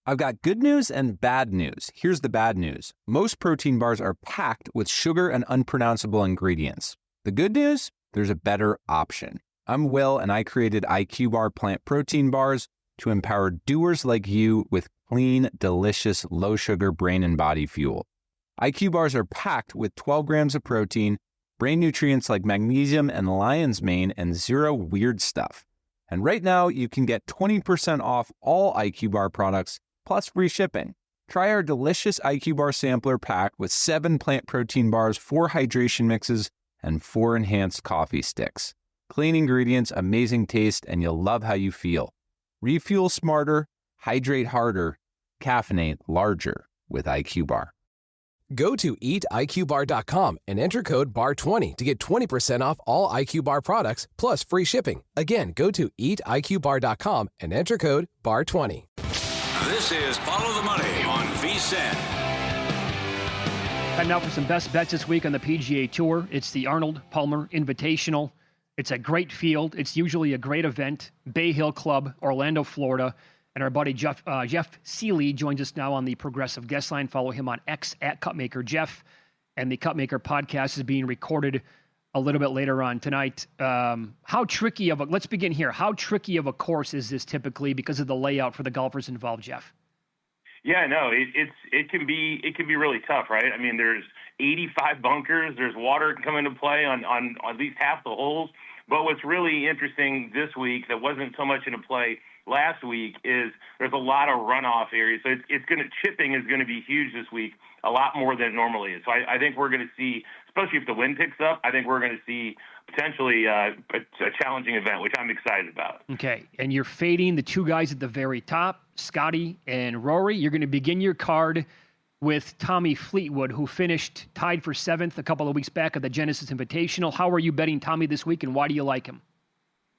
I've got good news and bad news. Here's the bad news. Most protein bars are packed with sugar and unpronounceable ingredients. The good news? There's a better option. I'm Will, and I created IQ Bar plant protein bars to empower doers like you with clean, delicious, low-sugar brain and body fuel. IQ bars are packed with 12 grams of protein, brain nutrients like magnesium and lion's mane, and zero weird stuff. And right now, you can get 20% off all IQ Bar products, plus free shipping. Try our delicious IQ Bar sampler pack with 7 plant protein bars, 4 hydration mixes, and 4 enhanced coffee sticks. Clean ingredients, amazing taste, and you'll love how you feel. Refuel smarter, hydrate harder, caffeinate larger with IQ Bar. Go to eatiqbar.com and enter code BAR20 to get 20% off all IQ Bar products plus free shipping. Again, go to eatiqbar.com and enter code BAR20. This is Follow the Money on VSiN. And now for some best bets this week on the PGA Tour. It's the Arnold Palmer Invitational. It's a great field. It's usually a great event. Bay Hill Club, Orlando, Florida. And our buddy Jeff Seeley joins us now on the Progressive Guest Line. Follow him on X at Cupmaker Jeff. And the Cupmaker podcast is being recorded a little bit later on tonight. Let's begin here. How tricky of a course is this typically because of the layout for the golfers involved, Jeff? Yeah, no, it can be really tough, right? I mean, there's 85 bunkers. There's water can come into play on at least half the holes. But what's really interesting this week that wasn't so much into play last week is there's a lot of runoff areas. So chipping is going to be huge this week, a lot more than it normally is. So I think we're going to see, especially if the wind picks up, I think we're going to see potentially a challenging event, which I'm excited about. Okay, and you're fading the two guys at the very top, Scotty and Rory. You're going to begin your card with Tommy Fleetwood, who finished tied for 7th a couple of weeks back at the Genesis Invitational. How are you betting Tommy this week, and why do you like him?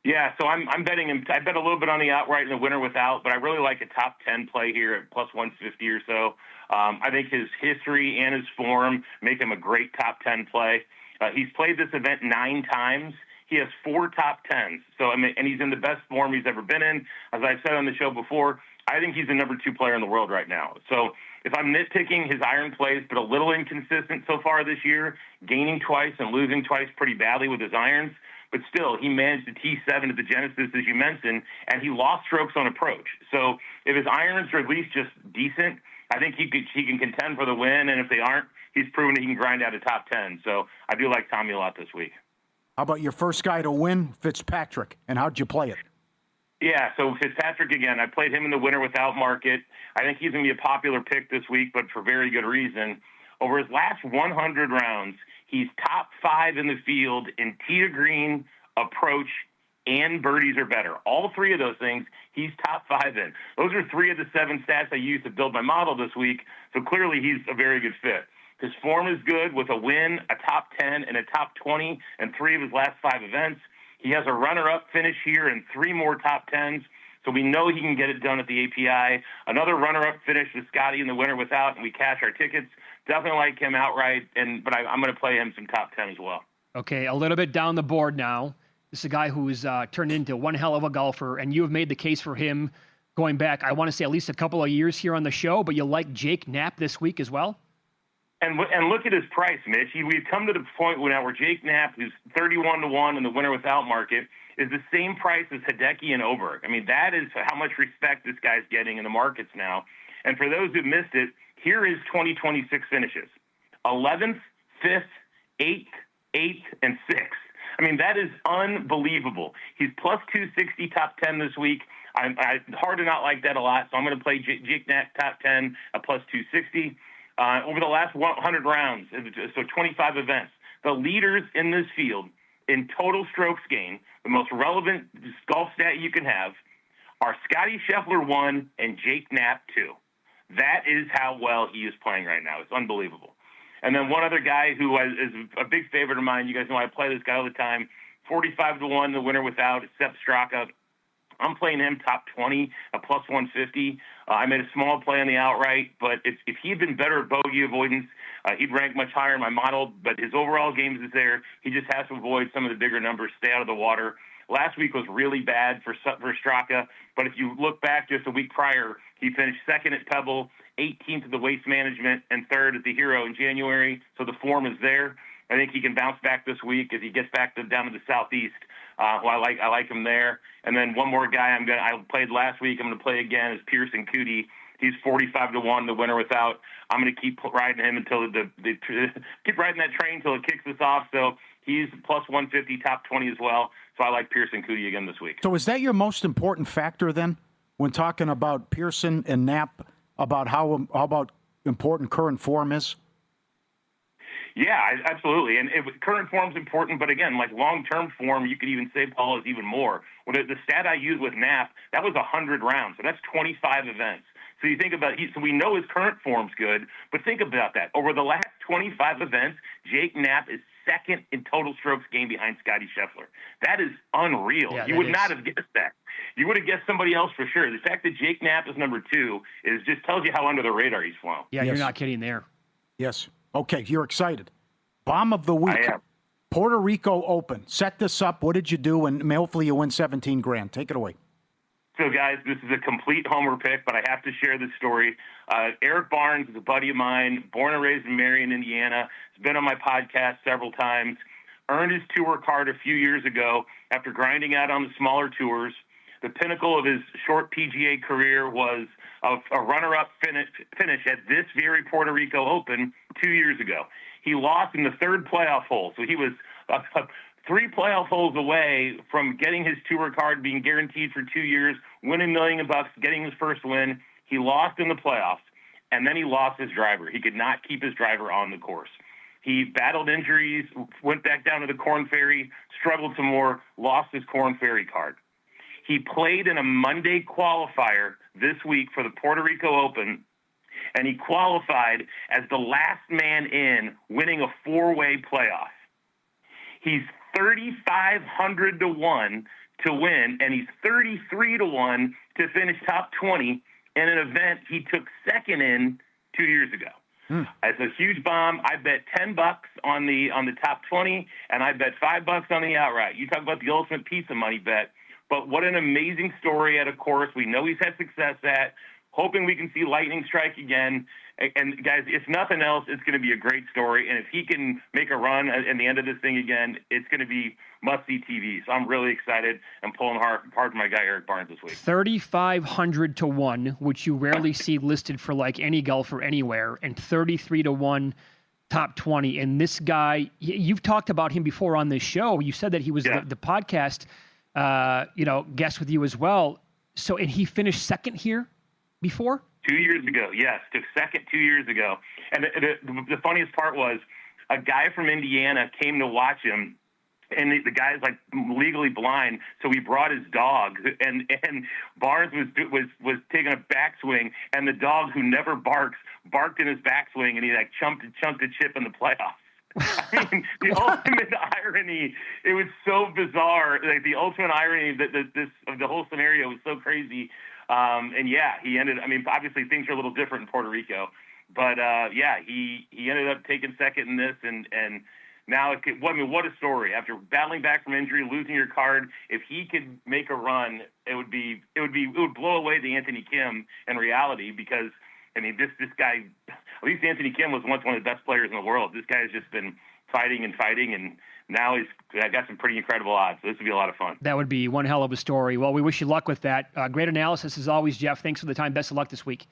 Yeah, so I'm betting him. I bet a little bit on the outright and the winner without, but I really like a top 10 play here at plus 150 or so. I think his history and his form make him a great top 10 play. He's played this event 9 times. He has 4 top 10s. So, and he's in the best form he's ever been in. As I've said on the show before, I think he's the number 2 player in the world right now. So if I'm nitpicking, his iron plays, but a little inconsistent so far this year, gaining twice and losing twice pretty badly with his irons. But still, he managed the T7 at the Genesis, as you mentioned, and he lost strokes on approach. So if his irons are at least just decent, I think he can contend for the win. And if they aren't, he's proven he can grind out a top 10. So I do like Tommy a lot this week. How about your first guy to win, Fitzpatrick, and how'd you play it? Yeah, so Fitzpatrick, again, I played him in the winner without market. I think he's going to be a popular pick this week, but for very good reason. Over his last 100 rounds, he's top 5 in the field in tee to green, approach, and birdies or better. All 3 of those things, he's top 5 in. Those are 3 of the 7 stats I used to build my model this week, so clearly he's a very good fit. His form is good with a win, a top 10, and a top 20 in 3 of his last 5 events. He has a runner-up finish here and 3 more top 10s, so we know he can get it done at the API. Another runner-up finish with Scotty in the winner without, and we cash our tickets. Definitely like him outright, but I'm going to play him some top 10 as well. Okay, a little bit down the board now. This is a guy who's turned into one hell of a golfer, and you have made the case for him going back, I want to say, at least a couple of years here on the show, but you like Jake Knapp this week as well? And look at his price, Mitch. We've come to the point now where Jake Knapp, who's 31-1 in the winner without market, is the same price as Hideki and Oberg. I mean, that is how much respect this guy's getting in the markets now. And for those who missed it, here is 2026 finishes: 11th, 5th, 8th, 8th, and 6th. I mean, that is unbelievable. He's plus 260 top 10 this week. Hard to not like that a lot, so I'm going to play Jake Knapp top 10 at plus 260. Over the last 100 rounds, so 25 events, the leaders in this field in total strokes gained, the most relevant golf stat you can have, are Scotty Scheffler 1 and Jake Knapp 2. That is how well he is playing right now. It's unbelievable. And then one other guy who is a big favorite of mine, you guys know I play this guy all the time, 45-1, the winner without, Sepp Straka. I'm playing him top 20 at plus 150. I made a small play on the outright, but if he had been better at bogey avoidance, he'd rank much higher in my model. But his overall games is there. He just has to avoid some of the bigger numbers, stay out of the water. Last week was really bad for Straka, but if you look back just a week prior, He finished second at Pebble, 18th at the Waste Management, and third at the Hero in January. So the form is there. I think he can bounce back this week as he gets back down to the Southeast. I like him there. And then one more guy I played last week. I'm going to play again is Pearson Coody. He's 45-1, the winner without. I'm going to keep riding him until keep riding that train until it kicks us off. So he's plus 150, top 20 as well. So I like Pearson Coody again this week. So is that your most important factor then when talking about Pearson and Knapp, about how about important current form is? Yeah, absolutely. And current form's important, but again, like long-term form, you could even say, Paul, is even more. The stat I used with Knapp, that was 100 rounds, so that's 25 events. So you think about so we know his current form's good, but think about that. Over the last 25 events, Jake Knapp is second in total strokes gained behind Scotty Scheffler. That is unreal. Yeah, you would not have guessed that. You would have guessed somebody else for sure. The fact that Jake Knapp is number 2 just tells you how under the radar he's flown. Yeah, Yes. You're not kidding there. Yes. Okay, you're excited. Bomb of the week. I am. Puerto Rico Open. Set this up. What did you do? And hopefully you win $17,000. Take it away. So, guys, this is a complete homer pick, but I have to share this story. Eric Barnes is a buddy of mine, born and raised in Marion, Indiana. He's been on my podcast several times. Earned his tour card a few years ago after grinding out on the smaller tours. The pinnacle of his short PGA career was a runner-up finish at this very Puerto Rico Open 2 years ago. He lost in the third playoff hole, so he was 3 playoff holes away from getting his tour card, being guaranteed for 2 years, winning $1 million, getting his first win. He lost in the playoffs, and then he lost his driver. He could not keep his driver on the course. He battled injuries, went back down to the Korn Ferry, struggled some more, lost his Korn Ferry card. He played in a Monday qualifier this week for the Puerto Rico Open, and he qualified as the last man in, winning a 4-way playoff. He's 3,500-1 to win, and he's 33-1 to finish top 20 in an event he took second in 2 years ago. It's a huge bomb. I bet $10 on the top 20, and I bet $5 on the outright. You talk about the ultimate piece of money bet. But what an amazing story at a course we know he's had success at. Hoping we can see lightning strike again. And, guys, if nothing else, it's going to be a great story. And if he can make a run at the end of this thing again, it's going to be must-see TV. So I'm really excited and pulling hard for my guy Eric Barnes this week. 3,500-1, which you rarely see listed for like any golfer anywhere, and 33-1 top 20. And this guy, you've talked about him before on this show. You said that he was the podcast guest with you as well. So, and he finished second here before? 2 years ago, yes. Took second 2 years ago. And the funniest part was a guy from Indiana came to watch him, and the guy's like legally blind, so he brought his dog, and Barnes was taking a backswing, and the dog, who never barks, barked in his backswing, and he like chunked a chip in the playoffs. I mean, the ultimate irony. It was so bizarre. Like the ultimate irony of the whole scenario was so crazy. And yeah, he ended. I mean, obviously things are a little different in Puerto Rico, but he ended up taking second in this, and now what a story. After battling back from injury, losing your card, if he could make a run, it would blow away the Anthony Kim in reality, because I mean, this guy, at least Anthony Kim was once one of the best players in the world. This guy has just been fighting, and now he's got some pretty incredible odds. So this would be a lot of fun. That would be one hell of a story. Well, we wish you luck with that. Great analysis as always, Jeff. Thanks for the time. Best of luck this week.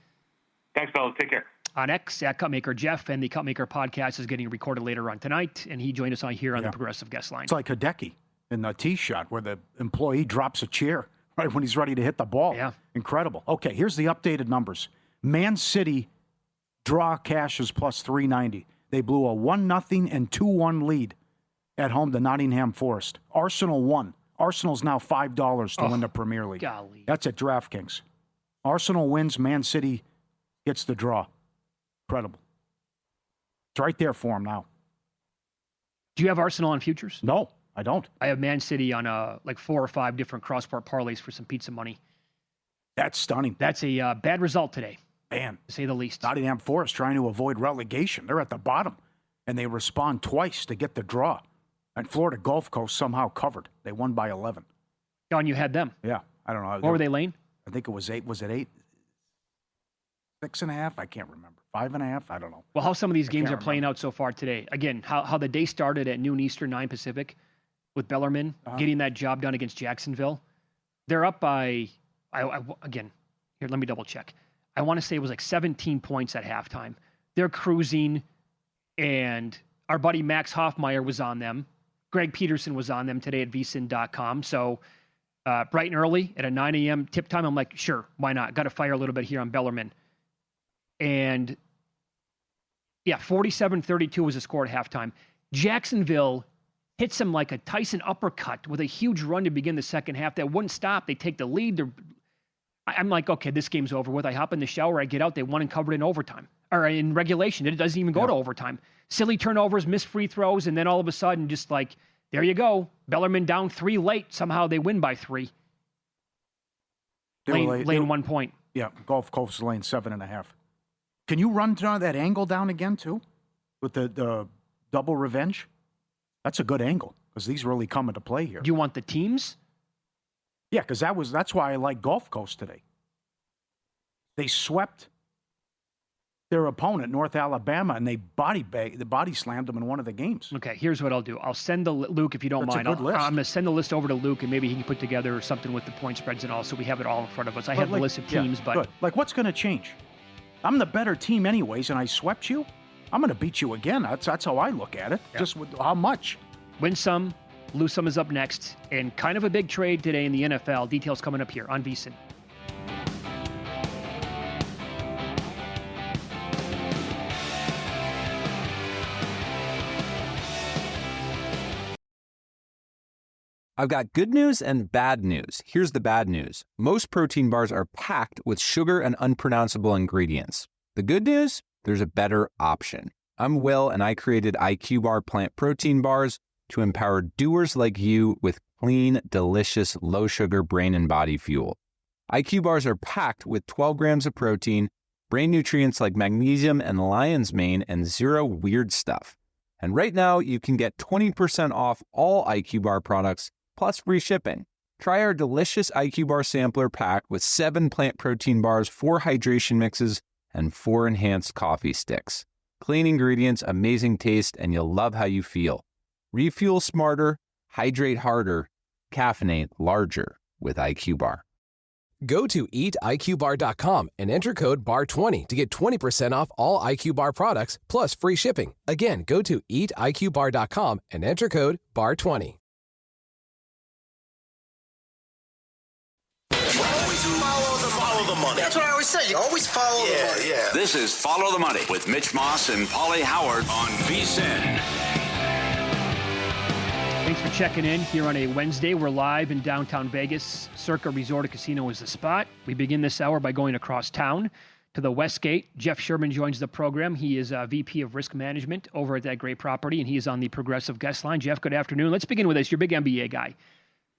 Thanks, fellas. Take care. On X, at Cupmaker Jeff, and the Cupmaker podcast is getting recorded later on tonight, and he joined us on here on the Progressive Guest Line. It's like Hideki in the tee shot where the employee drops a chair right when he's ready to hit the ball. Yeah. Incredible. Okay, here's the updated numbers. Man City draw cashes plus 390. They blew a 1-0 and 2-1 lead at home to Nottingham Forest. Arsenal won. Arsenal's now $5 to win the Premier League. Golly. That's at DraftKings. Arsenal wins. Man City gets the draw. Incredible. It's right there for him now. Do you have Arsenal on futures? No, I don't. I have Man City on like 4 or 5 different cross-sport parlays for some pizza money. That's stunning. That's a bad result today, Man, to say the least. Nottingham Forest trying to avoid relegation. They're at the bottom, and they respond twice to get the draw. And Florida Gulf Coast somehow covered. They won by 11. John, you had them. Yeah, I don't know. What were they laying? I think it was 8. Was it 8? 6.5. I can't remember. 5.5. I don't know. Well, how some of these games are can't playing out so far today. Again, how the day started at noon Eastern, 9 Pacific, with Bellarmine getting that job done against Jacksonville. They're up by, again, here, let me double check. I want to say it was like 17 points at halftime. They're cruising, and our buddy Max Hoffmeyer was on them. Greg Peterson was on them today at vsin.com. So bright and early at a 9 a.m. tip time, I'm like, sure, why not? Got to fire a little bit here on Bellarmine. And, yeah, 47-32 was the score at halftime. Jacksonville hits them like a Tyson uppercut with a huge run to begin the second half that wouldn't stop. They take the lead. I'm like, okay, this game's over with. I hop in the shower, I get out, they won and covered in overtime, or in regulation. It doesn't even go to overtime. Silly turnovers, missed free throws, and then all of a sudden, just like, there you go. Bellarmine down 3 late. Somehow they win by 3. Lane 1 point. Yeah, Gulf Coast Lane 7.5. Can you run that angle down again, too, with the double revenge? That's a good angle, because these really come into play here. Do you want the teams? Yeah, because that's why I like Gulf Coast today. They swept their opponent, North Alabama, and they body slammed them in one of the games. Okay, here's what I'll do. I'll send Luke, if you don't mind. That's a good list. I'm going to send the list over to Luke, and maybe he can put together something with the point spreads and all, so we have it all in front of us. I have the list of teams, but good. Like, what's going to change? I'm the better team anyways, and I swept you. I'm going to beat you again. That's how I look at it. Yeah. Just with how much? Win some, lose some is up next, and kind of a big trade today in the NFL. Details coming up here on VSiN. I've got good news and bad news. Here's the bad news. Most protein bars are packed with sugar and unpronounceable ingredients. The good news? There's a better option. I'm Will, and I created IQ Bar plant protein bars to empower doers like you with clean, delicious, low-sugar brain and body fuel. IQ bars are packed with 12 grams of protein, brain nutrients like magnesium and lion's mane, and zero weird stuff. And right now, you can get 20% off all IQ Bar products, plus free shipping. Try our delicious IQ Bar sampler pack with 7 plant protein bars, 4 hydration mixes, and 4 enhanced coffee sticks. Clean ingredients, amazing taste, and you'll love how you feel. Refuel smarter, hydrate harder, caffeinate larger with IQ Bar. Go to eatiqbar.com and enter code BAR20 to get 20% off all IQ Bar products, plus free shipping. Again, go to eatiqbar.com and enter code BAR20. Follow the money. That's what I always say. You always follow the money. Yeah. This is Follow the Money with Mitch Moss and Paulie Howard on VSiN. Thanks for checking in here on a Wednesday. We're live in downtown Vegas. Circa Resort and Casino is the spot. We begin this hour by going across town to the Westgate. Jeff Sherman joins the program. He is VP of Risk Management over at that great property, and he is on the Progressive Guest Line. Jeff, good afternoon. Let's begin with this. You're a big NBA guy.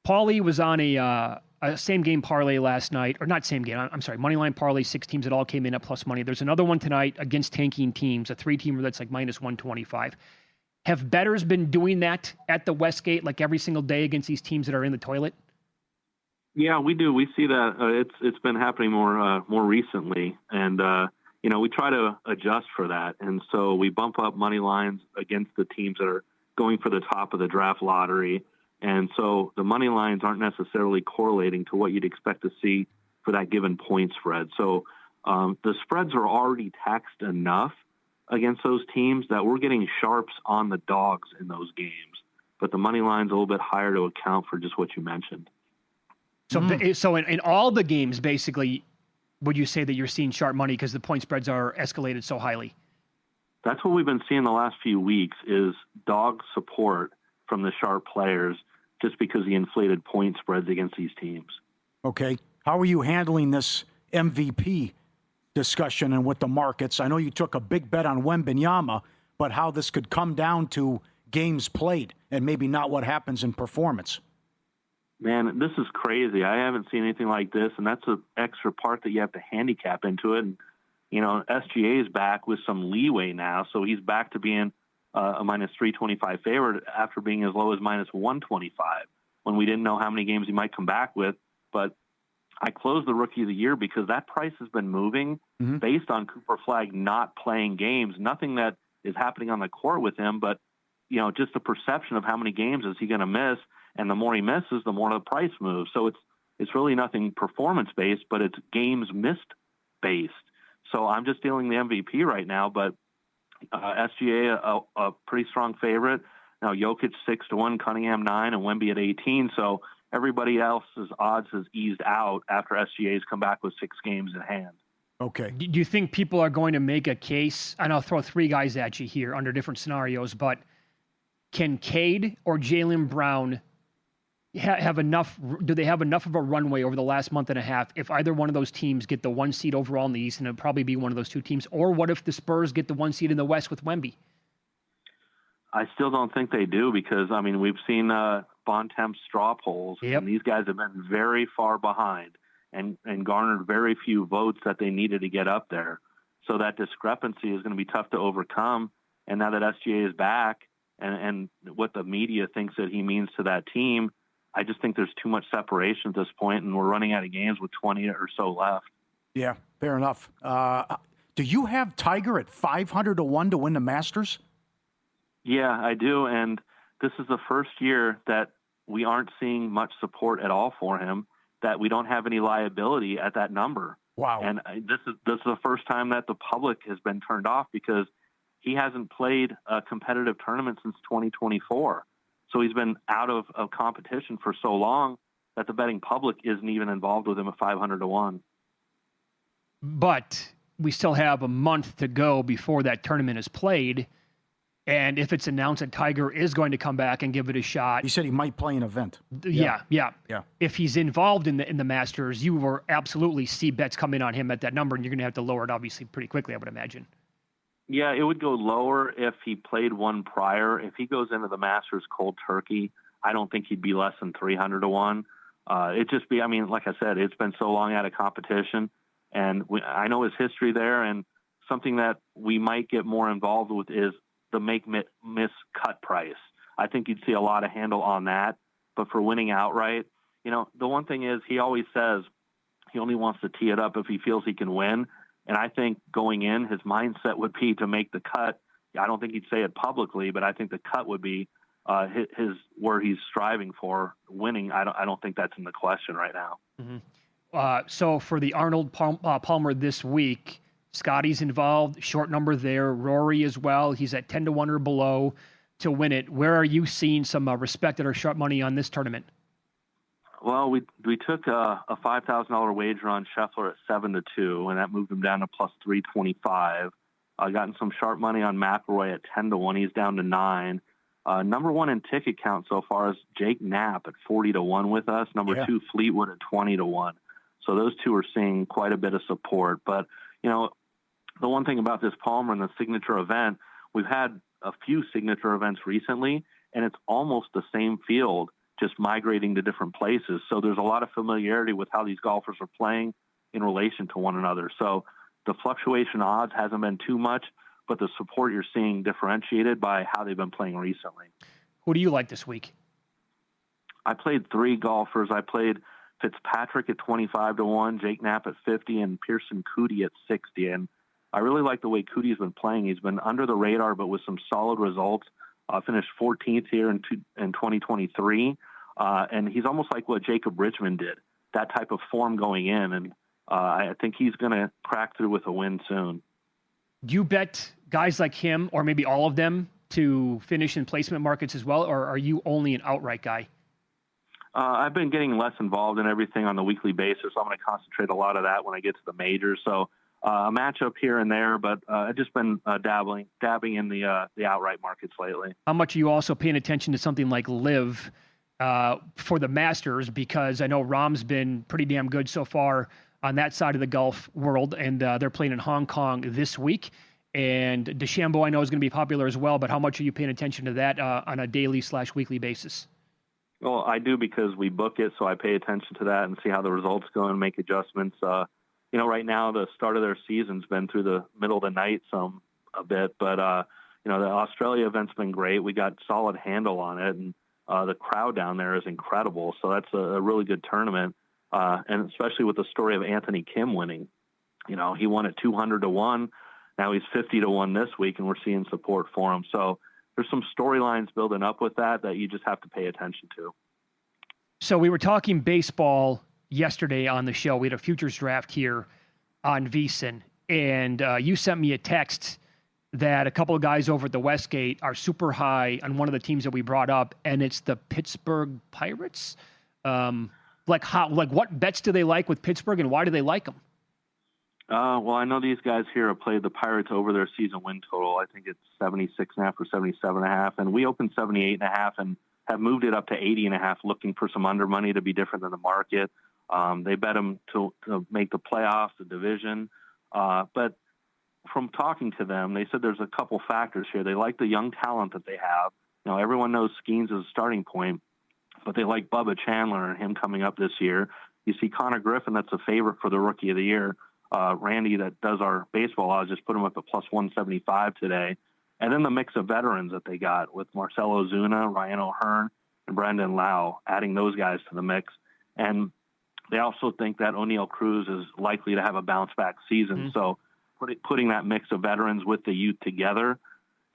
Paulie was on a same-game parlay last night, or not same game, I'm sorry, Moneyline parlay, 6 teams that all came in at plus money. There's another one tonight against tanking teams, a 3-teamer that's like minus 125. Have bettors been doing that at the Westgate like every single day against these teams that are in the toilet? Yeah, we do. We see that it's been happening more recently, and we try to adjust for that, and so we bump up money lines against the teams that are going for the top of the draft lottery. And so the money lines aren't necessarily correlating to what you'd expect to see for that given point spread. So the spreads are already taxed enough against those teams that we're getting sharps on the dogs in those games. But the money line's a little bit higher to account for just what you mentioned. So in all the games, basically, would you say that you're seeing sharp money because the point spreads are escalated so highly? That's what we've been seeing the last few weeks is dog support from the sharp players just because of the inflated point spreads against these teams. Okay. How are you handling this MVP discussion and with the markets? I know you took a big bet on Wembanyama, but how this could come down to games played and maybe not what happens in performance. Man, this is crazy. I haven't seen anything like this, and that's an extra part that you have to handicap into it. And, SGA is back with some leeway now, so he's back to being a minus 325 favorite after being as low as minus 125 when we didn't know how many games he might come back with. But I closed the Rookie of the Year because that price has been moving based on Cooper Flagg not playing games. Nothing that is happening on the court with him, but just the perception of how many games is he going to miss, and the more he misses, the more the price moves. So it's really nothing performance based, but it's games missed based. So I'm just dealing the MVP right now, but SGA a pretty strong favorite. Now Jokic 6-1, Cunningham 9, and Wemby at 18. So everybody else's odds has eased out after SGA's come back with 6 games in hand. Okay. Do you think people are going to make a case? And I'll throw 3 guys at you here under different scenarios, but can Cade or Jaylen Brown have enough? Do they have enough of a runway over the last month and a half if either one of those teams get the 1 seed overall in the East, and it'll probably be one of those 2 teams? Or what if the Spurs get the 1 seed in the West with Wemby? I still don't think they do because, we've seen Bontemps straw polls, and these guys have been very far behind and garnered very few votes that they needed to get up there. So that discrepancy is going to be tough to overcome. And now that SGA is back and what the media thinks that he means to that team, I just think there's too much separation at this point, and we're running out of games with 20 or so left. Yeah, fair enough. Do you have Tiger at 500-1 to win the Masters? Yeah, I do, and this is the first year that we aren't seeing much support at all for him, that we don't have any liability at that number. Wow. And this is the first time that the public has been turned off because he hasn't played a competitive tournament since 2024. So he's been out of competition for so long that the betting public isn't even involved with him at 500-1. But we still have a month to go before that tournament is played. And if it's announced that Tiger is going to come back and give it a shot. He said he might play an event. Yeah. If he's involved in the Masters, you will absolutely see bets come in on him at that number, and you're going to have to lower it, obviously, pretty quickly, I would imagine. Yeah, it would go lower if he played one prior. If he goes into the Masters cold turkey, I don't think he'd be less than 300-1. It'd just be, like I said, it's been so long out of competition, and I know his history there, and something that we might get more involved with is the make-miss cut price. I think you'd see a lot of handle on that. But for winning outright, the one thing is he always says he only wants to tee it up if he feels he can win. And I think going in, his mindset would be to make the cut. I don't think he'd say it publicly, but I think the cut would be his where he's striving for winning. I don't think that's in the question right now. Mm-hmm. So for the Arnold Palmer this week, Scotty's involved, short number there. Rory as well. He's at 10-1 or below to win it. Where are you seeing some respected or sharp money on this tournament? Well, we took a $5,000 wager on Scheffler at 7-2, and that moved him down to plus 325. Gotten some sharp money on McIlroy at 10-1. He's down to 9. Number 1 in ticket count so far is Jake Knapp at 40-1 with us. Number 2, Fleetwood at 20-1. So those two are seeing quite a bit of support. But the one thing about this Palmer and the signature event, we've had a few signature events recently, and it's almost the same field, just migrating to different places. So there's a lot of familiarity with how these golfers are playing in relation to one another. So the fluctuation odds hasn't been too much, but the support you're seeing differentiated by how they've been playing recently. Who do you like this week? I played 3 golfers. I played Fitzpatrick at 25-1, Jake Knapp at 50, and Pearson Coody at 60. And I really like the way Coody's been playing. He's been under the radar, but with some solid results. Finished 14th here in 2023. And he's almost like what Jacob Richmond did, that type of form going in. And I think he's going to crack through with a win soon. Do you bet guys like him, or maybe all of them, to finish in placement markets as well, or are you only an outright guy? I've been getting less involved in everything on the weekly basis. So I'm going to concentrate a lot of that when I get to the majors. So a matchup here and there, but I've just been dabbing in the outright markets lately. How much are you also paying attention to something like LIV for the Masters? Because I know Rahm's been pretty damn good so far on that side of the golf world, and they're playing in Hong Kong this week. And DeChambeau, I know, is going to be popular as well, but how much are you paying attention to that on a daily/weekly basis? Well, I do because we book it, so I pay attention to that and see how the results go and make adjustments. Right now the start of their season's been through the middle of the night a bit, but the Australia event's been great. We got solid handle on it, and the crowd down there is incredible. So that's a really good tournament. and especially with the story of Anthony Kim winning. He won at 200-1. Now he's 50-1 this week, and we're seeing support for him. So there's some storylines building up with that you just have to pay attention to. So we were talking baseball yesterday on the show. We had a futures draft here on VSiN, and you sent me a text that a couple of guys over at the Westgate are super high on one of the teams that we brought up, and it's the Pittsburgh Pirates. What bets do they like with Pittsburgh, and why do they like them? Well, I know these guys here have played the Pirates over their season win total. I think it's 76.5 or 77.5, and we opened 78.5 and have moved it up to 80.5, looking for some under money to be different than the market. They bet them to make the playoffs, the division, but from talking to them, they said there's a couple factors here. They like the young talent that they have. Everyone knows Skeens is a starting point, but they like Bubba Chandler and him coming up this year. You see Connor Griffin, that's a favorite for the Rookie of the Year. Randy, that does our baseball odds, just put him up at plus 175 today. And then the mix of veterans that they got with Marcell Ozuna, Ryan O'Hearn, and Brandon Lau, adding those guys to the mix. And they also think that O'Neal Cruz is likely to have a bounce-back season. So putting that mix of veterans with the youth together,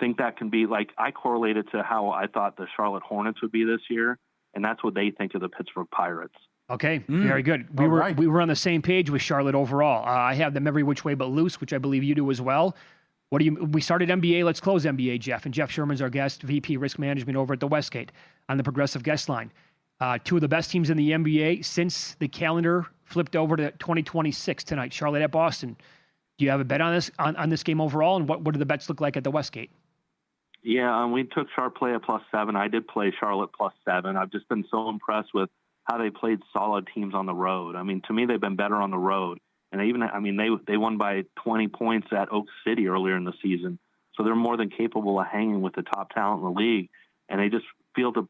think that can be I correlate it to how I thought the Charlotte Hornets would be this year, and that's what they think of the Pittsburgh Pirates. Okay, very good. We were on the same page with Charlotte overall. I have them every which way but loose, which I believe you do as well. We started NBA. Let's close NBA, Jeff. And Jeff Sherman's our guest, VP Risk Management over at the Westgate on the Progressive Guest Line. Two of the best teams in the NBA since the calendar flipped over to 2026 tonight. Charlotte at Boston. Do you have a bet on this game overall? And what do the bets look like at the Westgate? Yeah, we took Sharp play at +7. I did play Charlotte +7. I've just been so impressed with how they played solid teams on the road. I mean, to me, they've been better on the road. And they won by 20 points at Oak City earlier in the season. So they're more than capable of hanging with the top talent in the league. And they just feel to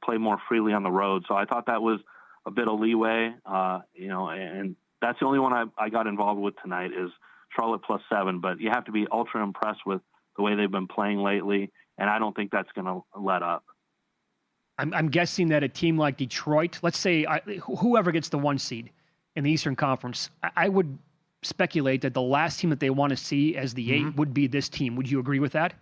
play more freely on the road. So I thought that was a bit of leeway, and that's the only one I got involved with tonight is Charlotte +7. But you have to be ultra impressed with the way they've been playing lately. And I don't think that's going to let up. I'm guessing that a team like Detroit, let's say whoever gets the 1 seed in the Eastern Conference, I would speculate that the last team that they want to see as the 8 would be this team. Would you agree with that?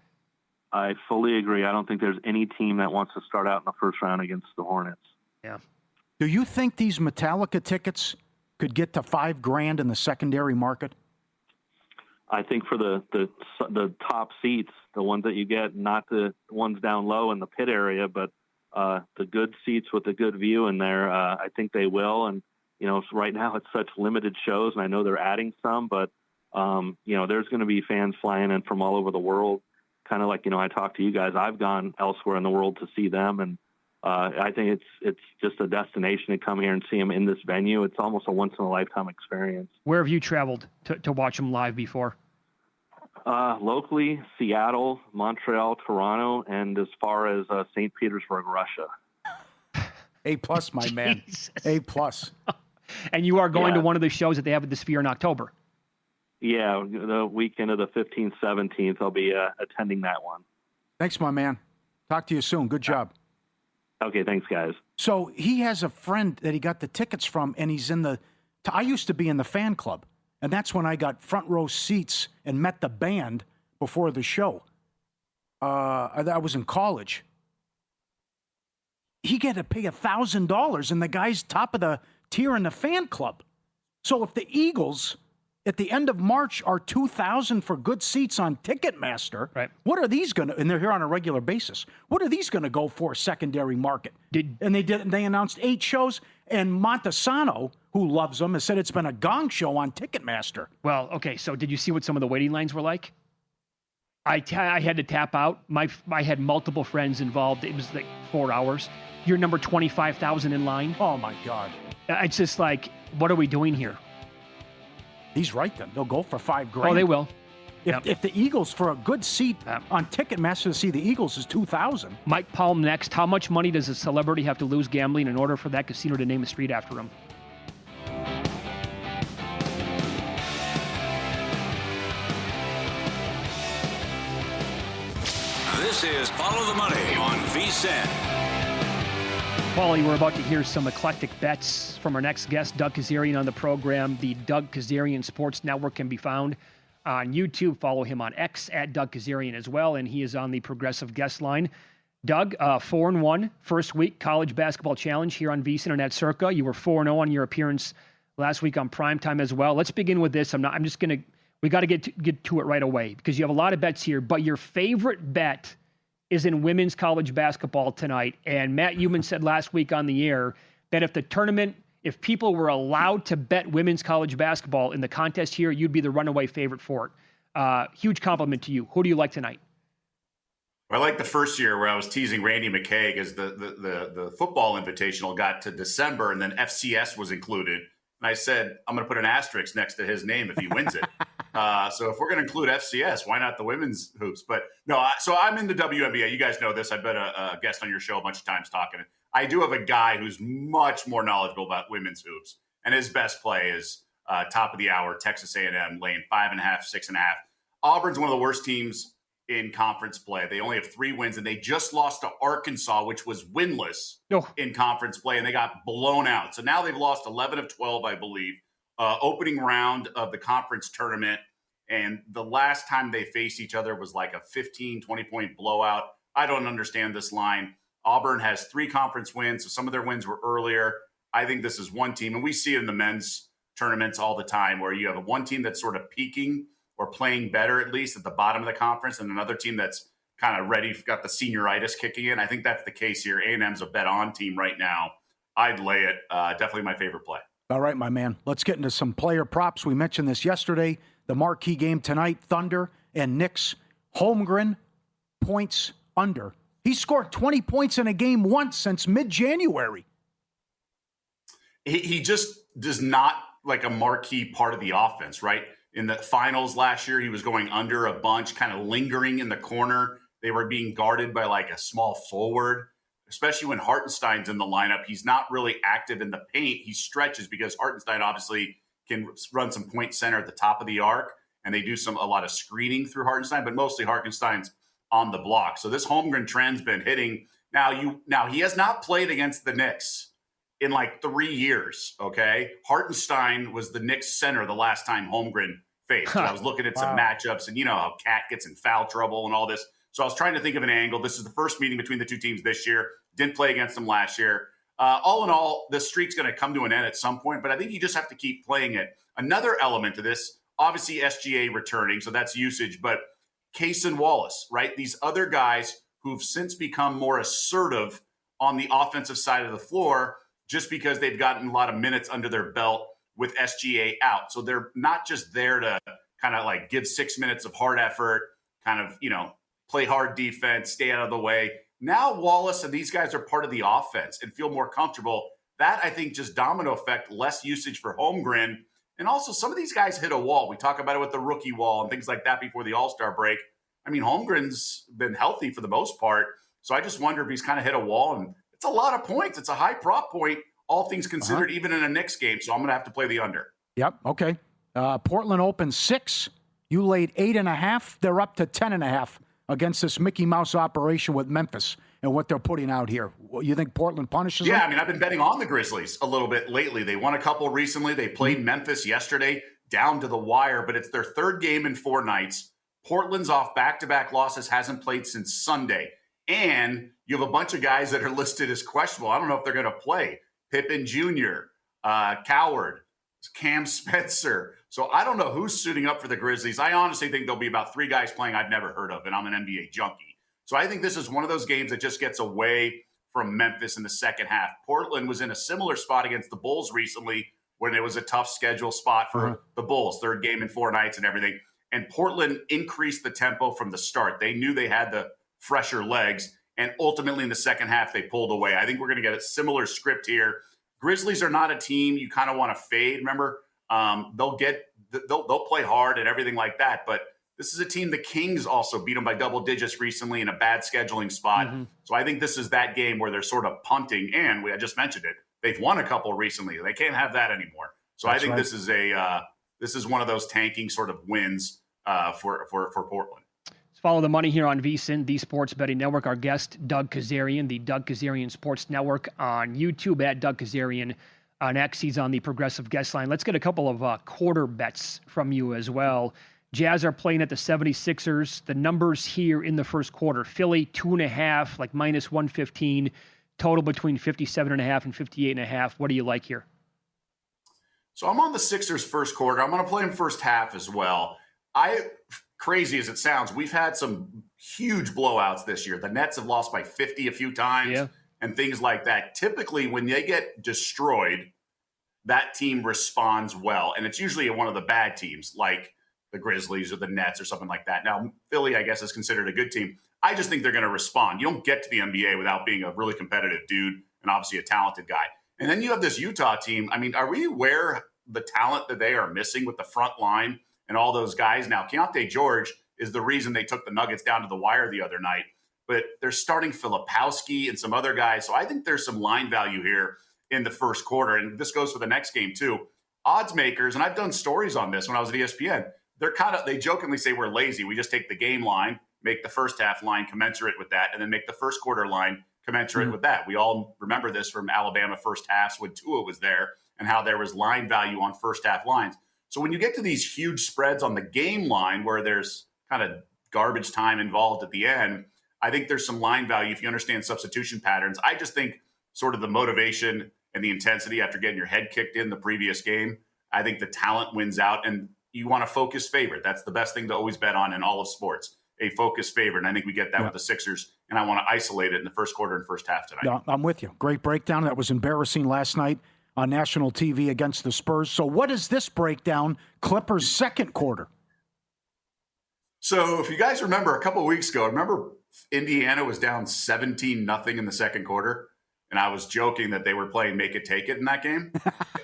I fully agree. I don't think there's any team that wants to start out in the first round against the Hornets. Yeah. Do you think these Metallica tickets could get to $5,000 in the secondary market? I think for the top seats, the ones that you get, not the ones down low in the pit area, but the good seats with a good view in there, I think they will. And, right now it's such limited shows, and I know they're adding some, but, there's going to be fans flying in from all over the world. Kind of like, I talked to you guys. I've gone elsewhere in the world to see them, and I think it's just a destination to come here and see them in this venue. It's almost a once-in-a-lifetime experience. Where have you traveled to watch them live before? Locally, Seattle, Montreal, Toronto, and as far as St. Petersburg, Russia. A+, my man. A+. And you are going to one of the shows that they have at the Sphere in October. Yeah, the weekend of the 15th, 17th, I'll be attending that one. Thanks, my man. Talk to you soon. Good job. Okay, thanks, guys. So he has a friend that he got the tickets from, and he's in I used to be in the fan club, and that's when I got front row seats and met the band before the show. I was in college. He got to pay $1,000, and the guy's top of the tier in the fan club. So if the Eagles at the end of March are $2,000 for good seats on Ticketmaster, right, what are these going to, and they're here on a regular basis, what are these going to go for secondary market? They announced 8 shows, and Montesano, who loves them, has said it's been a gong show on Ticketmaster. Well, okay, so did you see what some of the waiting lines were like? I had to tap out. I had multiple friends involved. It was like 4 hours. You're number 25,000 in line. Oh, my God. It's just like, what are we doing here? He's right, then. They'll go for $5,000. Oh, they will. If the Eagles, for a good seat on Ticketmaster to see the Eagles, is $2,000. Mike Palm next. How much money does a celebrity have to lose gambling in order for that casino to name a street after him? This is Follow the Money on VSiN. Paulie, we're about to hear some eclectic bets from our next guest, Doug Kezirian, on the program. The Doug Kezirian Sports Network can be found on YouTube. Follow him on X at Doug Kezirian as well, and he is on the Progressive Guest Line. Doug, 4-1, first week College Basketball Challenge here on VSiN and at Circa. You were 4-0 on your appearance last week on Primetime as well. Let's begin with this. We got to get to it right away because you have a lot of bets here, but your favorite bet is in women's college basketball tonight. And Matt Human said last week on the air that if people were allowed to bet women's college basketball in the contest here, you'd be the runaway favorite for it. Huge compliment to you. Who do you like tonight? I like the first year where I was teasing Randy McKay because the football invitational got to December and then FCS was included. And I said, I'm going to put an asterisk next to his name if he wins it. So if we're going to include FCS, why not the women's hoops? But no, so I'm in the WNBA. You guys know this. I've been a guest on your show a bunch of times talking. I do have a guy who's much more knowledgeable about women's hoops. And his best play is top of the hour, Texas A&M, laying 5.5, 6.5. Auburn's one of the worst teams in conference play. They only have 3 wins, and they just lost to Arkansas, which was winless in conference play, and they got blown out. So now they've lost 11 of 12, I believe, opening round of the conference tournament. And the last time they faced each other was like a 15, 20-point blowout. I don't understand this line. Auburn has 3 conference wins, so some of their wins were earlier. I think this is one team, and we see it in the men's tournaments all the time, where you have one team that's sort of peaking or playing better, at least at the bottom of the conference, and another team that's kind of ready, got the senioritis kicking in. I think that's the case here. A&M's a bet-on team right now. I'd lay it. Definitely my favorite play. All right, my man. Let's get into some player props. We mentioned this yesterday. The marquee game tonight, Thunder and Knicks. Holmgren, points under. He scored 20 points in a game once since mid-January. He just does not like a marquee part of the offense, right? In the finals last year, he was going under a bunch, kind of lingering in the corner. They were being guarded by like a small forward, especially when Hartenstein's in the lineup. He's not really active in the paint. He stretches because Hartenstein obviously can run some point center at the top of the arc, and they do a lot of screening through Hartenstein, but mostly Hartenstein's on the block. So this Holmgren trend's been hitting. Now he has not played against the Knicks in like 3 years, okay? Hartenstein was the Knicks center the last time Holmgren faced. I was looking at some matchups, and you know how Cat gets in foul trouble and all this. So I was trying to think of an angle. This is the first meeting between the two teams this year. Didn't play against them last year. All in all, this streak's going to come to an end at some point, but I think you just have to keep playing it. Another element to this, obviously SGA returning, so that's usage, but Case and Wallace, right? These other guys who've since become more assertive on the offensive side of the floor just because they've gotten a lot of minutes under their belt with SGA out. So they're not just there to kind of like give 6 minutes of hard effort, kind of, play hard defense, stay out of the way. Now Wallace and these guys are part of the offense and feel more comfortable. That, I think, just domino effect, less usage for Holmgren. And also some of these guys hit a wall. We talk about it with the rookie wall and things like that before the All-Star break. I mean, Holmgren's been healthy for the most part. So I just wonder if he's kind of hit a wall. And it's a lot of points. It's a high prop point, all things considered, even in a Knicks game. So I'm going to have to play the under. Yep. Okay. Portland opened 6. You laid 8.5. They're up to 10.5 against this Mickey Mouse operation with Memphis and what they're putting out here. You think Portland punishes them? Yeah, I mean, I've been betting on the Grizzlies a little bit lately. They won a couple recently. They played Memphis yesterday down to the wire, but it's their third game in 4 nights. Portland's off back-to-back losses, hasn't played since Sunday. And you have a bunch of guys that are listed as questionable. I don't know if they're going to play. Pippen Jr., Coward, Cam Spencer. So I don't know who's suiting up for the Grizzlies. I honestly think there'll be about 3 guys playing I've never heard of, and I'm an NBA junkie. So I think this is one of those games that just gets away from Memphis in the second half. Portland was in a similar spot against the Bulls recently when it was a tough schedule spot for the Bulls, third game in 4 nights and everything. And Portland increased the tempo from the start. They knew they had the fresher legs, and ultimately in the second half, they pulled away. I think we're going to get a similar script here. Grizzlies are not a team you kind of want to fade. Remember, they'll play hard and everything like that. But this is a team, the Kings also beat them by double digits recently in a bad scheduling spot. So I think this is that game where they're sort of punting. And I just mentioned it. They've won a couple recently. They can't have that anymore. So I think this is one of those tanking sort of wins for Portland. Follow the money here on VSiN, the Sports Betting Network. Our guest, Doug Kezirian, the Doug Kezirian Sports Network on YouTube at Doug Kezirian on X. He's on the Progressive Guest Line. Let's get a couple of quarter bets from you as well. Jazz are playing at the 76ers. The numbers here in the first quarter, Philly 2.5, like minus 115, total between 57.5 and 58.5. What do you like here? So I'm on the Sixers first quarter. I'm going to play them first half as well. Crazy as it sounds, we've had some huge blowouts this year. The Nets have lost by 50 a few times and things like that. Typically, when they get destroyed, that team responds well. And it's usually one of the bad teams, like the Grizzlies or the Nets or something like that. Now, Philly, I guess, is considered a good team. I just think they're going to respond. You don't get to the NBA without being a really competitive dude and obviously a talented guy. And then you have this Utah team. I mean, are we aware the talent that they are missing with the front line and all those guys? Now, Keontae George is the reason they took the Nuggets down to the wire the other night. But they're starting Filipowski and some other guys. So I think there's some line value here in the first quarter. And this goes for the next game, too. Odds makers, and I've done stories on this when I was at ESPN, they jokingly say we're lazy. We just take the game line, make the first half line commensurate with that, and then make the first quarter line commensurate with that. We all remember this from Alabama first halves when Tua was there and how there was line value on first half lines. So when you get to these huge spreads on the game line where there's kind of garbage time involved at the end, I think there's some line value if you understand substitution patterns. I just think sort of the motivation and the intensity after getting your head kicked in the previous game, I think the talent wins out, and you want a focused favorite. That's the best thing to always bet on in all of sports, a focused favorite. And I think we get that with the Sixers, and I want to isolate it in the first quarter and first half tonight. Yeah, I'm with you. Great breakdown. That was embarrassing last night on national TV against the Spurs. So what is this breakdown, Clippers second quarter? So if you guys remember a couple of weeks ago, remember Indiana was down 17-0 in the second quarter? And I was joking that they were playing make it, take it in that game.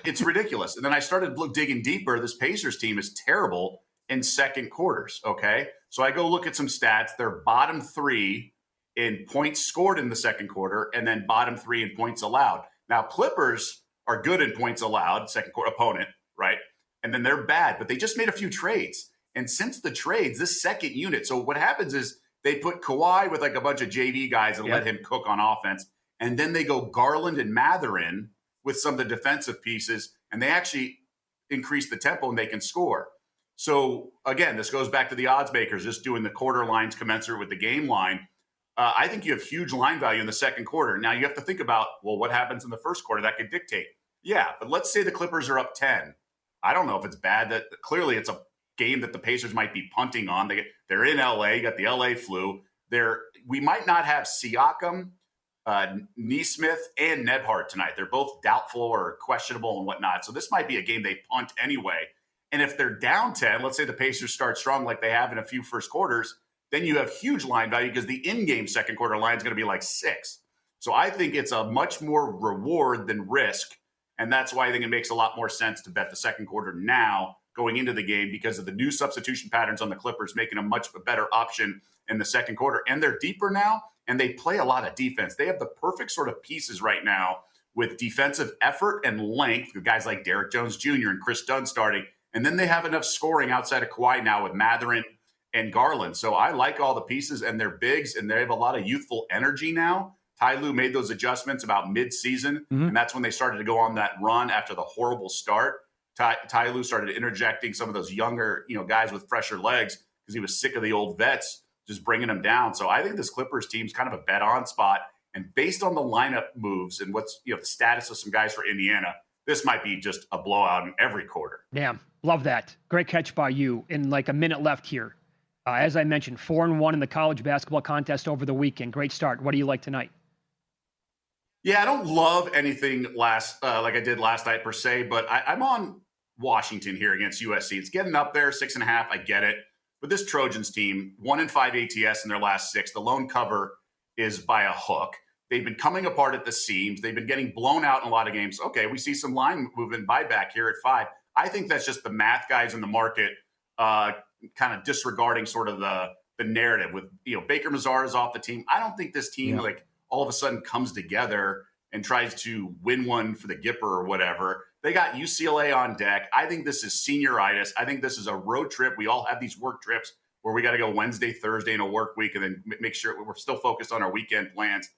It's ridiculous. And then I started digging deeper. This Pacers team is terrible in second quarters, okay? So I go look at some stats. They're bottom 3 in points scored in the second quarter and then bottom 3 in points allowed. Now, Clippers are good in points allowed, second quarter opponent, right? And then they're bad, but they just made a few trades. And since the trades, this second unit, so what happens is they put Kawhi with like a bunch of JV guys and let him cook on offense. And then they go Garland and Mather in with some of the defensive pieces, and they actually increase the tempo and they can score. So again, this goes back to the odds makers, just doing the quarter lines commensurate with the game line. I think you have huge line value in the second quarter. Now you have to think about, well, what happens in the first quarter that could dictate. Yeah, but let's say the Clippers are up 10. I don't know if it's bad that clearly it's a game that the Pacers might be punting on. They're in LA, you got the LA flu. We might not have Siakam, Nesmith, and Nembhard tonight. They're both doubtful or questionable and whatnot. So this might be a game they punt anyway. And if they're down 10, let's say the Pacers start strong like they have in a few first quarters, then you have huge line value because the in-game second quarter line is going to be like 6. So I think it's a much more reward than risk. And that's why I think it makes a lot more sense to bet the second quarter now going into the game because of the new substitution patterns on the Clippers, making a much better option in the second quarter. And they're deeper now, and they play a lot of defense. They have the perfect sort of pieces right now with defensive effort and length, with guys like Derek Jones Jr. and Chris Dunn starting. And then they have enough scoring outside of Kawhi now with Mathurin and Garland. So I like all the pieces, and they're bigs, and they have a lot of youthful energy now. Ty Lue made those adjustments about mid-season, and that's when they started to go on that run after the horrible start. Ty Lue started interjecting some of those younger, guys with fresher legs because he was sick of the old vets just bringing them down. So I think this Clippers team's kind of a bet-on spot. And based on the lineup moves and what's the status of some guys for Indiana, this might be just a blowout in every quarter. Damn, love that. Great catch by you. In like a minute left here. As I mentioned, 4-1 in the college basketball contest over the weekend. Great start. What do you like tonight? Yeah, I don't love anything like I did last night per se, but I'm on Washington here against USC. It's getting up there, 6.5. I get it. But this Trojans team, 1-5 ATS in their last 6. The lone cover is by a hook. They've been coming apart at the seams. They've been getting blown out in a lot of games. Okay, we see some line movement buyback here at 5. I think that's just the math guys in the market kind of disregarding sort of the narrative with, Baker Mazar is off the team. I don't think this team all of a sudden comes together and tries to win one for the Gipper or whatever. They got UCLA on deck. I think this is senioritis. I think this is a road trip. We all have these work trips where we got to go Wednesday, Thursday in a work week and then make sure we're still focused on our weekend plans.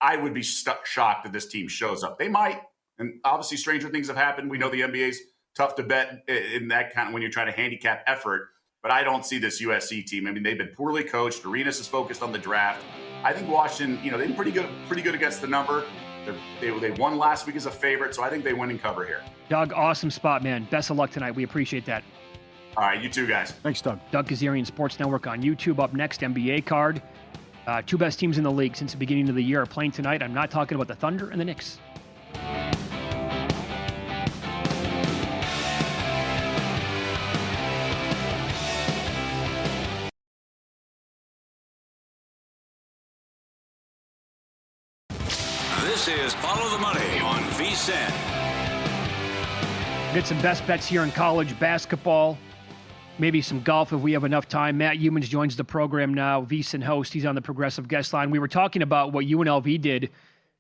I would be shocked if this team shows up. They might. And obviously stranger things have happened. We know the NBA's tough to bet in that kind of when you're trying to handicap effort. But I don't see this USC team. I mean, they've been poorly coached. Arenas is focused on the draft. I think Washington, they've been pretty good against the number. They won last week as a favorite, so I think they win and cover here. Doug, awesome spot, man. Best of luck tonight. We appreciate that. All right, you too, guys. Thanks, Doug. Doug Kazarian, Sports Network on YouTube. Up next, NBA card. Two best teams in the league since the beginning of the year are playing tonight. I'm not talking about the Thunder and the Knicks. This is Follow the Money on VSiN. Get some best bets here in college basketball. Maybe some golf if we have enough time. Matt Youmans joins the program now, VSiN host. He's on the Progressive guest line. We were talking about what UNLV did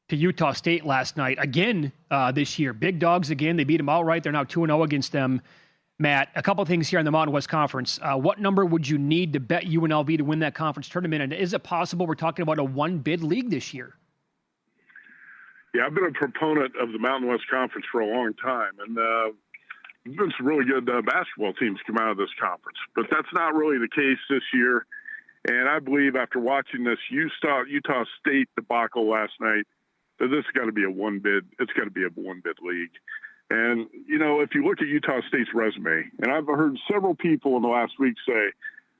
to Utah State last night. Again this year. Big dogs again. They beat them outright. They're now 2-0 against them. Matt, a couple of things here in the Mountain West Conference. What number would you need to bet UNLV to win that conference tournament? And is it possible we're talking about a one-bid league this year? Yeah, I've been a proponent of the Mountain West Conference for a long time, and there's been some really good basketball teams come out of this conference. But that's not really the case this year. And I believe after watching this Utah State debacle last night, that this has got to be a one-bid. It's got to be a one-bid league. And if you look at Utah State's resume, and I've heard several people in the last week say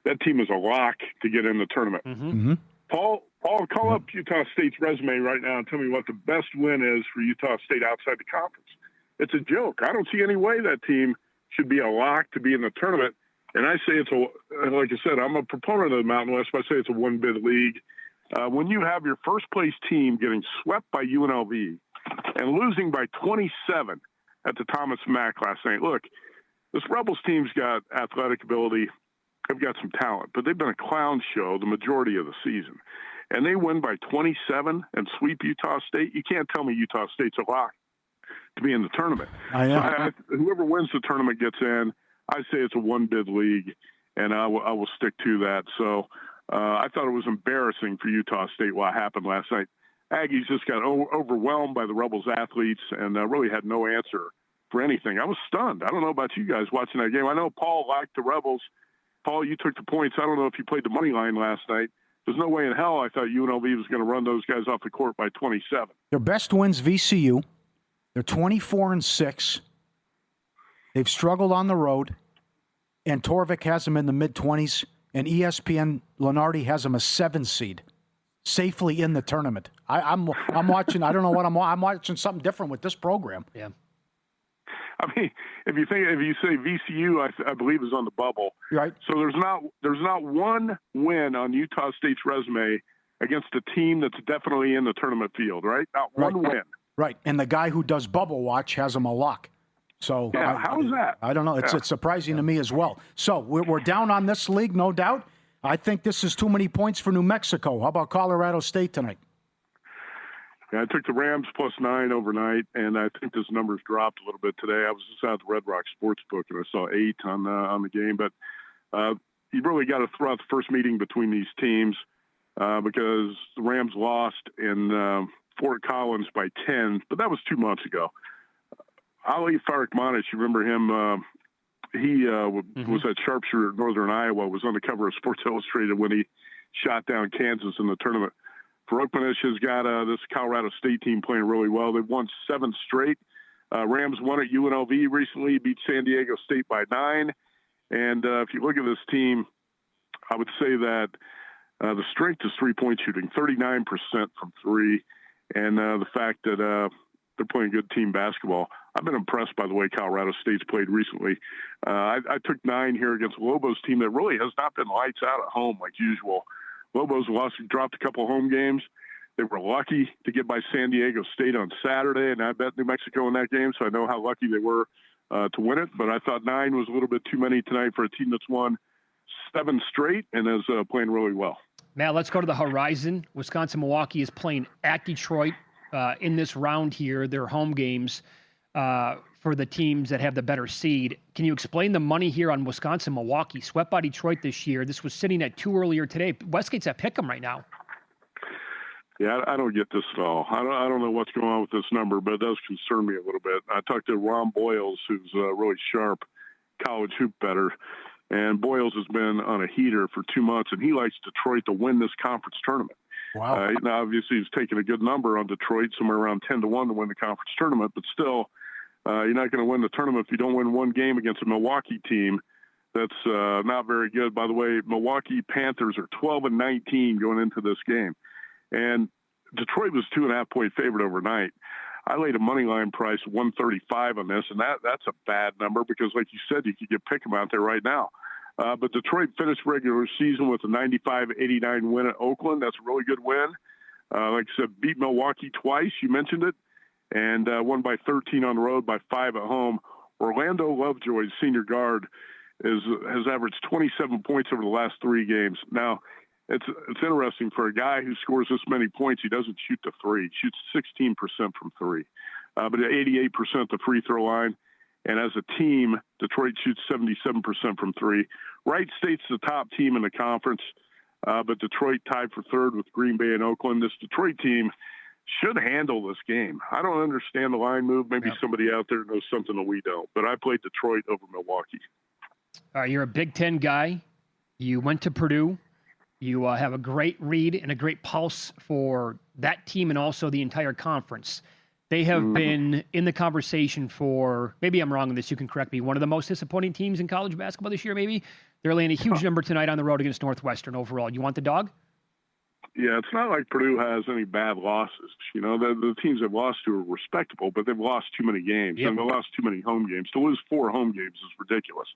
that team is a lock to get in the tournament. Mm-hmm. Paul, call up Utah State's resume right now and tell me what the best win is for Utah State outside the conference. It's a joke. I don't see any way that team should be a lock to be in the tournament. And I say like I said, I'm a proponent of the Mountain West, but I say it's a one-bid league. When you have your first-place team getting swept by UNLV and losing by 27 at the Thomas Mack last night, look, this Rebels team's got athletic ability. They've got some talent, but they've been a clown show the majority of the season. And they win by 27 and sweep Utah State. You can't tell me Utah State's a lock to be in the tournament. Whoever wins the tournament gets in. I say it's a one-bid league, and I will stick to that. So I thought it was embarrassing for Utah State what happened last night. Aggies just got overwhelmed by the Rebels athletes and really had no answer for anything. I was stunned. I don't know about you guys watching that game. I know Paul liked the Rebels. Paul, you took the points. I don't know if you played the money line last night. There's no way in hell I thought UNLV was going to run those guys off the court by 27. Their best wins, VCU. They're 24-6. They've struggled on the road, and Torvik has them in the mid-20s, and ESPN Lenardi has them a 7 seed, safely in the tournament. I'm watching. I don't know what I'm watching something different with this program. Yeah. I mean, if you say VCU, I believe is on the bubble. Right. So there's not one win on Utah State's resume against a team that's definitely in the tournament field. Right. Not one win. Right. And the guy who does Bubble Watch has them a lock. So yeah, how is that? I don't know. It's surprising to me as well. So we're down on this league, no doubt. I think this is too many points for New Mexico. How about Colorado State tonight? Yeah, I took the Rams +9 overnight, and I think those numbers dropped a little bit today. I was just out at the Red Rock Sportsbook, and I saw 8 on the game. But you really got to throw out the first meeting between these teams because the Rams lost in Fort Collins by 10, but that was 2 months ago. Ali Farakmanich, you remember him? He was at sharpshooter at Northern Iowa, was on the cover of Sports Illustrated when he shot down Kansas in the tournament. Farakmanich has got this Colorado State team playing really well. They've won 7 straight. Rams won at UNLV recently, beat San Diego State by 9. And if you look at this team, I would say that the strength is three-point shooting, 39% from 3, and the fact that they're playing good team basketball. I've been impressed by the way Colorado State's played recently. I took 9 here against Lobos team that really has not been lights out at home like usual. Lobos dropped a couple of home games. They were lucky to get by San Diego State on Saturday, and I bet New Mexico in that game, so I know how lucky they were to win it. But I thought 9 was a little bit too many tonight for a team that's won 7 straight and is playing really well. Matt, let's go to the horizon. Wisconsin-Milwaukee is playing at Detroit in this round here, their home games. for the teams that have the better seed. Can you explain the money here on Wisconsin, Milwaukee, swept by Detroit this year? This was sitting at 2 earlier today. Westgate's at pick 'em right now. Yeah, I don't get this at all. I don't know what's going on with this number, but it does concern me a little bit. I talked to Ron Boyles, who's a really sharp college hoop bettor, and Boyles has been on a heater for 2 months, and he likes Detroit to win this conference tournament. Wow. Now, obviously, he's taking a good number on Detroit, somewhere around 10-1 to win the conference tournament, but still, you're not going to win the tournament if you don't win one game against a Milwaukee team that's not very good. By the way, Milwaukee Panthers are 12-19 going into this game. And Detroit was 2.5-point favorite overnight. I laid a money line price 135 on this, and that's a bad number because, like you said, you could get Pick'em out there right now. But Detroit finished regular season with a 95-89 win at Oakland. That's a really good win. Like I said, beat Milwaukee twice. You mentioned it, and won by 13 on the road, by 5 at home. Orlando Lovejoy, senior guard, has averaged 27 points over the last 3 games. Now, it's interesting for a guy who scores this many points. He doesn't shoot the three. He shoots 16% from three, but at 88% the free throw line. And as a team, Detroit shoots 77% from three. Wright State's the top team in the conference, but Detroit tied for third with Green Bay and Oakland. This Detroit team should handle this game. I don't understand the line move. Maybe somebody out there knows something that we don't. But I played Detroit over Milwaukee. All right, you're a Big Ten guy. You went to Purdue. You have a great read and a great pulse for that team and also the entire conference. They have been in the conversation for, maybe I'm wrong on this, you can correct me, one of the most disappointing teams in college basketball this year, maybe. They're laying a huge number tonight on the road against Northwestern overall. You want the dog? Yeah, it's not like Purdue has any bad losses. You know, the teams they've lost to are respectable, but they've lost too many games, and they've lost too many home games. To lose 4 home games is ridiculous.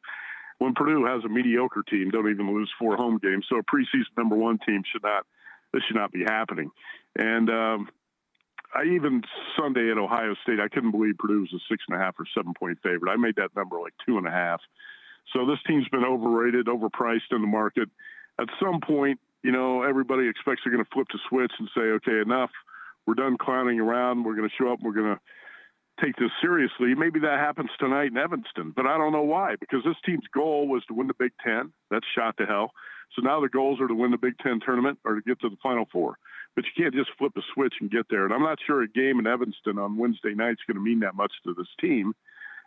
When Purdue has a mediocre team, don't even lose 4 home games. So a preseason number 1 team should not be happening. And I even Sunday at Ohio State, I couldn't believe Purdue was a 6.5 or 7-point favorite. I made that number like 2.5. So this team's been overrated, overpriced in the market. At some point, you know, everybody expects they're going to flip the switch and say, okay, enough. We're done clowning around. We're going to show up. We're going to take this seriously. Maybe that happens tonight in Evanston, but I don't know why, because this team's goal was to win the Big Ten. That's shot to hell. So now the goals are to win the Big Ten tournament or to get to the Final Four. But you can't just flip a switch and get there. And I'm not sure a game in Evanston on Wednesday night is going to mean that much to this team.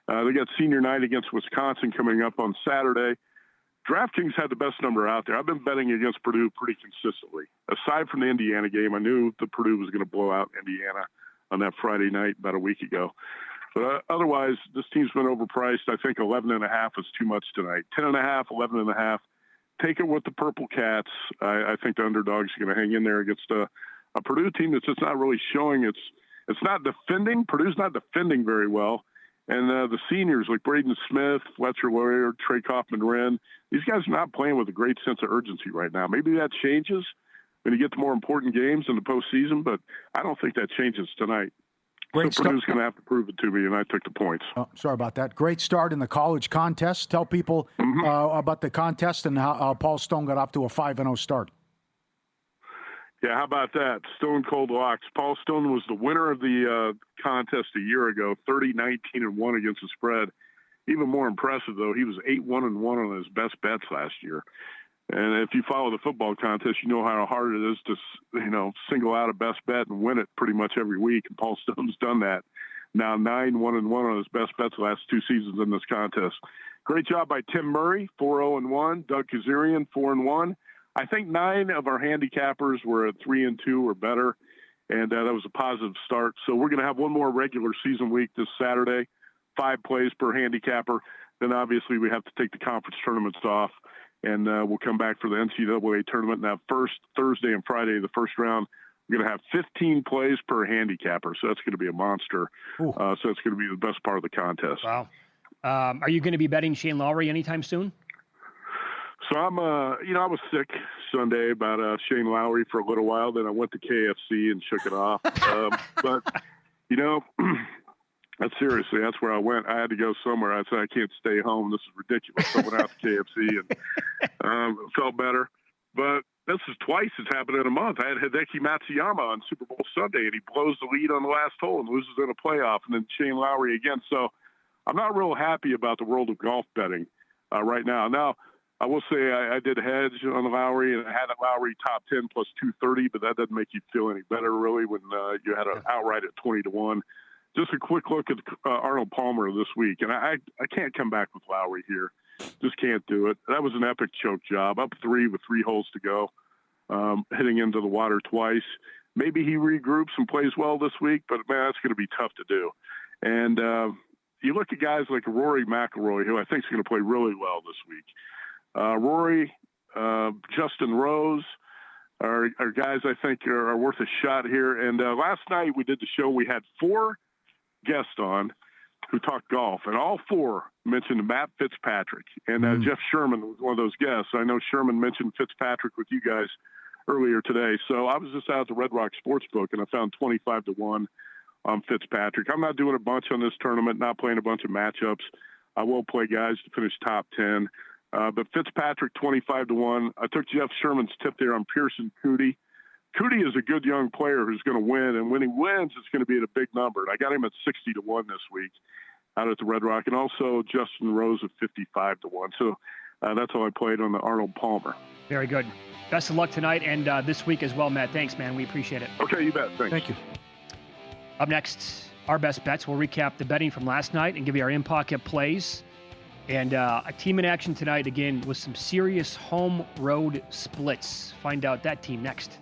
They got senior night against Wisconsin coming up on Saturday. DraftKings had the best number out there. I've been betting against Purdue pretty consistently. Aside from the Indiana game, I knew that Purdue was going to blow out Indiana on that Friday night about a week ago. But otherwise, this team's been overpriced. I think 11.5 is too much tonight. 10.5, 11.5. Take it with the Purple Cats. I think the underdog's going to hang in there against a Purdue team that's just not really showing it's not defending. Purdue's not defending very well. And the seniors like Braden Smith, Fletcher Lawyer, Trey Kaufman-Wren, these guys are not playing with a great sense of urgency right now. Maybe that changes when you get to more important games in the postseason, but I don't think that changes tonight. Great so Purdue's going to have to prove it to me, and I took the points. Oh, sorry about that. Great start in the college contest. Tell people about the contest and how Paul Stone got off to a 5-0 start. Yeah, how about that? Stone Cold Locks. Paul Stone was the winner of the contest a year ago, 30-19-1 against the spread. Even more impressive, though, he was 8-1-1 on his best bets last year. And if you follow the football contest, you know how hard it is to, single out a best bet and win it pretty much every week. And Paul Stone's done that. Now 9-1-1 on his best bets the last 2 seasons in this contest. Great job by Tim Murray, 4-0-1. Doug Kazarian, 4-1. I think 9 of our handicappers were at 3-2 or better, and that was a positive start. So we're going to have one more regular season week this Saturday, 5 plays per handicapper. Then obviously we have to take the conference tournaments off, and we'll come back for the NCAA tournament. Now, first Thursday and Friday, the first round, we're going to have 15 plays per handicapper, so that's going to be a monster. So it's going to be the best part of the contest. Wow. Are you going to be betting Shane Lowry anytime soon? So I'm, I was sick Sunday about Shane Lowry for a little while. Then I went to KFC and shook it off. But, seriously, that's where I went. I had to go somewhere. I said, I can't stay home. This is ridiculous. So I went out to KFC and felt better. But this is twice it's happened in a month. I had Hideki Matsuyama on Super Bowl Sunday, and he blows the lead on the last hole and loses in a playoff. And then Shane Lowry again. So I'm not real happy about the world of golf betting right now. Now, I will say I did hedge on Lowry, and I had a Lowry top 10 plus 230, but that doesn't make you feel any better, really, when you had an outright at 20-1. Just a quick look at Arnold Palmer this week, and I can't come back with Lowry here. Just can't do it. That was an epic choke job. Up 3 with 3 holes to go, hitting into the water twice. Maybe he regroups and plays well this week, but, man, that's going to be tough to do. And you look at guys like Rory McIlroy, who I think is going to play really well this week. Rory, Justin Rose are guys I think are worth a shot here. And last night we did the show. We had 4 guests on who talked golf, and all 4 mentioned Matt Fitzpatrick. And Jeff Sherman was one of those guests. I know Sherman mentioned Fitzpatrick with you guys earlier today. So I was just out at the Red Rock Sportsbook, and I found 25-1 on Fitzpatrick. I'm not doing a bunch on this tournament, not playing a bunch of matchups. I will play guys to finish top 10. But Fitzpatrick, 25-1. I took Jeff Sherman's tip there on Pearson Coody. Coody is a good young player who's going to win, and when he wins, it's going to be at a big number. And I got him at 60-1 this week out at the Red Rock, and also Justin Rose at 55-1. So that's how I played on the Arnold Palmer. Very good. Best of luck tonight and this week as well, Matt. Thanks, man. We appreciate it. Okay, you bet. Thanks. Thank you. Up next, our best bets. We'll recap the betting from last night and give you our in-pocket plays. And a team in action tonight, again, with some serious home-road splits. Find out that team next.